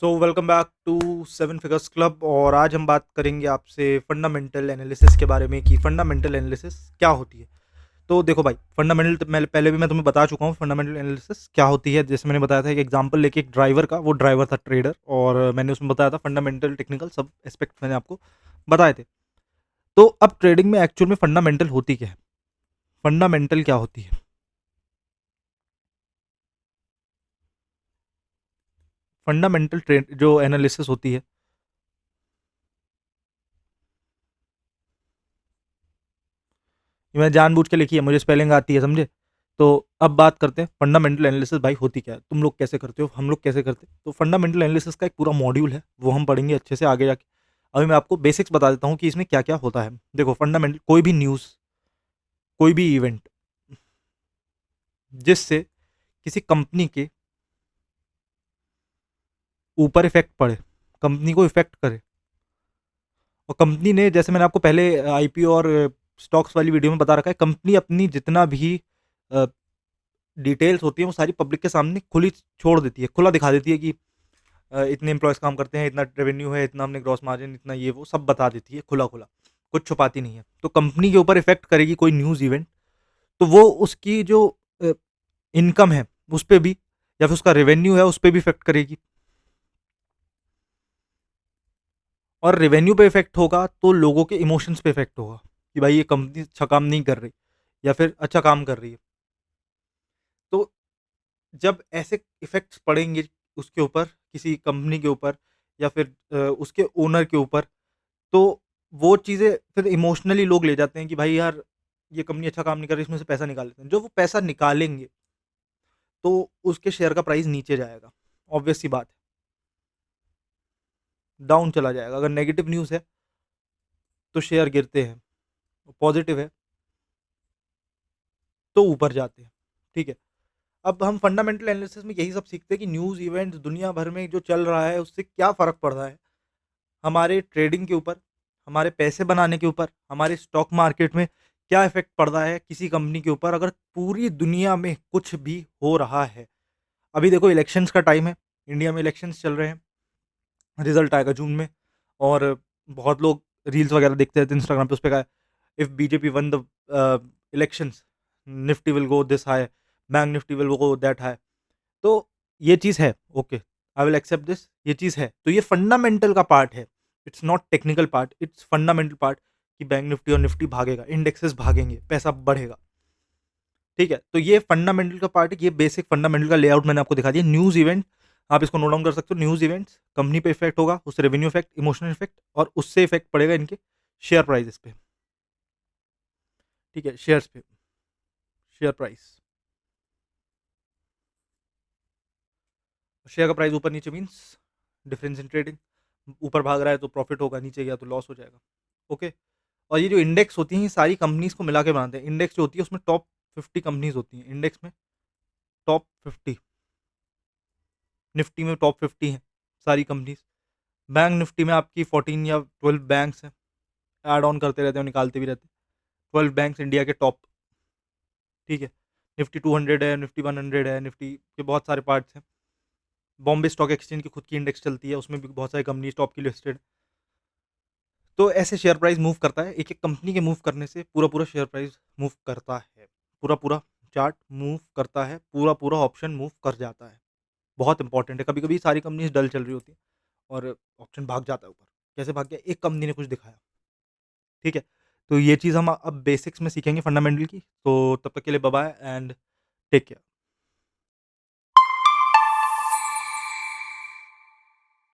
So welcome back to seven figures club. और आज हम बात करेंगे आपसे फंडामेंटल एनालिसिस के बारे में कि फंडामेंटल एनालिसिस क्या होती है। तो देखो भाई, फंडामेंटल मैं पहले भी मैं तुम्हें बता चुका हूँ फंडामेंटल एनालिसिस क्या होती है। जैसे मैंने बताया था एक एग्जांपल लेके, एक ड्राइवर का, वो ड्राइवर था ट्रेडर, और मैंने उसमें बताया था फंडामेंटल टेक्निकल सब एस्पेक्ट मैंने आपको बताए थे। तो अब ट्रेडिंग में एक्चुअल में फंडामेंटल होती क्या है, फंडामेंटल क्या होती है। फंडामेंटल ट्रेड जो एनालिसिस होती है, ये मैंने जानबूझ के लिखी है, मुझे स्पेलिंग आती है, समझे। तो अब बात करते हैं फंडामेंटल एनालिसिस भाई होती क्या है, तुम लोग कैसे करते हो, हम लोग कैसे करते हैं। तो फंडामेंटल एनालिसिस का एक पूरा मॉड्यूल है, वो हम पढ़ेंगे अच्छे से आगे जाके। अभी मैं आपको बेसिक्स बता देता हूँ कि इसमें क्या क्या होता है। देखो, फंडामेंटल कोई भी न्यूज़, कोई भी इवेंट जिससे किसी कंपनी के ऊपर इफेक्ट पड़े, कंपनी को इफेक्ट करे, और कंपनी ने, जैसे मैंने आपको पहले आईपीओ और स्टॉक्स वाली वीडियो में बता रखा है, कंपनी अपनी जितना भी डिटेल्स होती हैं वो सारी पब्लिक के सामने खुली छोड़ देती है, खुला दिखा देती है कि इतने एम्प्लॉयज़ काम करते हैं, इतना रेवेन्यू है, इतना हमने ग्रॉस मार्जिन, इतना ये वो सब बता देती है खुला खुला, कुछ छुपाती नहीं है। तो कंपनी के ऊपर इफेक्ट करेगी कोई न्यूज़ इवेंट, तो वो उसकी जो इनकम है उस पर भी, या फिर उसका रेवेन्यू है उस पर भी इफेक्ट करेगी। और रेवेन्यू पे इफेक्ट होगा तो लोगों के इमोशंस पे इफेक्ट होगा कि भाई ये कंपनी अच्छा काम नहीं कर रही, या फिर अच्छा काम कर रही है। तो जब ऐसे इफेक्ट्स पड़ेंगे उसके ऊपर, किसी कंपनी के ऊपर, या फिर उसके ओनर के ऊपर, तो वो चीज़ें फिर इमोशनली लोग ले जाते हैं कि भाई यार, ये कंपनी अच्छा काम नहीं कर रही, इसमें से पैसा निकाल लेते हैं। जो वो पैसा निकालेंगे तो उसके शेयर का प्राइस नीचे जाएगा, ऑब्वियस सी बात है, डाउन चला जाएगा। अगर नेगेटिव न्यूज़ है तो शेयर गिरते हैं, पॉजिटिव है तो ऊपर जाते हैं। ठीक है। अब हम फंडामेंटल एनालिसिस में यही सब सीखते हैं कि न्यूज़ इवेंट्स दुनिया भर में जो चल रहा है उससे क्या फ़र्क पड़ रहा है हमारे ट्रेडिंग के ऊपर, हमारे पैसे बनाने के ऊपर, हमारे स्टॉक मार्केट में क्या इफ़ेक्ट पड़ रहा है किसी कंपनी के ऊपर, अगर पूरी दुनिया में कुछ भी हो रहा है। अभी देखो, इलेक्शंस का टाइम है, इंडिया में इलेक्शंस चल रहे हैं, रिज़ल्ट आएगा जून में। और बहुत लोग रील्स वगैरह देखते रहते हैं इंस्टाग्राम पे, उस पे का if BJP won the elections, Nifty will go this high, bank Nifty will go that high. तो ये चीज़ है, okay, I will accept this, ये चीज़ है। तो ये फंडामेंटल का पार्ट है, it's not technical part, it's fundamental part कि बैंक निफ्टी और निफ्टी भागेगा, इंडेक्सेस भागेंगे, पैसा बढ़ेगा। ठीक है, तो ये फंडामेंटल का पार्ट है, ये बेसिक फंडामेंटल का लेआउट मैंने आपको दिखा दिया। न्यूज़ इवेंट, आप इसको नोट डाउन कर सकते हो। न्यूज़ इवेंट्स कंपनी पे इफेक्ट होगा, उससे रेवेन्यू इफेक्ट, इमोशनल इफेक्ट, और उससे इफेक्ट पड़ेगा इनके शेयर प्राइजेस पे। ठीक है, शेयर्स पे, शेयर प्राइस, शेयर का प्राइस ऊपर नीचे मीन्स डिफरेंस इन ट्रेडिंग। ऊपर भाग रहा है तो प्रॉफिट होगा, नीचे गया तो लॉस हो जाएगा। ओके। और ये जो इंडेक्स होती हैं, ये सारी कंपनीज को मिला के बनाते हैं। इंडेक्स जो होती है उसमें टॉप 50 कंपनीज होती हैं इंडेक्स में, टॉप 50। निफ्टी में टॉप 50 हैं सारी कंपनीज। बैंक निफ्टी में आपकी 14 या 12 बैंक्स हैं, ऐड ऑन करते रहते हैं, निकालते भी रहते हैं। 12 बैंक्स इंडिया के टॉप। ठीक है। निफ्टी 200 है, निफ्टी 100 है, निफ्टी के बहुत सारे पार्ट्स हैं। बॉम्बे स्टॉक एक्सचेंज की खुद की इंडेक्स चलती है, उसमें भी बहुत सारी कंपनीज टॉप की लिस्टेड। तो ऐसे शेयर प्राइस मूव करता है, एक एक कंपनी के मूव करने से पूरा पूरा शेयर प्राइस मूव करता है, पूरा पूरा चार्ट मूव करता है, पूरा पूरा ऑप्शन मूव कर जाता है। बहुत इंपॉर्टेंट है। कभी कभी सारी कंपनीज डल चल रही होती है और ऑप्शन भाग जाता है ऊपर। कैसे भाग गया, एक कंपनी ने कुछ दिखाया। ठीक है। तो ये चीज़ हम अब बेसिक्स में सीखेंगे फंडामेंटल की। तो तब तक के लिए bye bye and take care.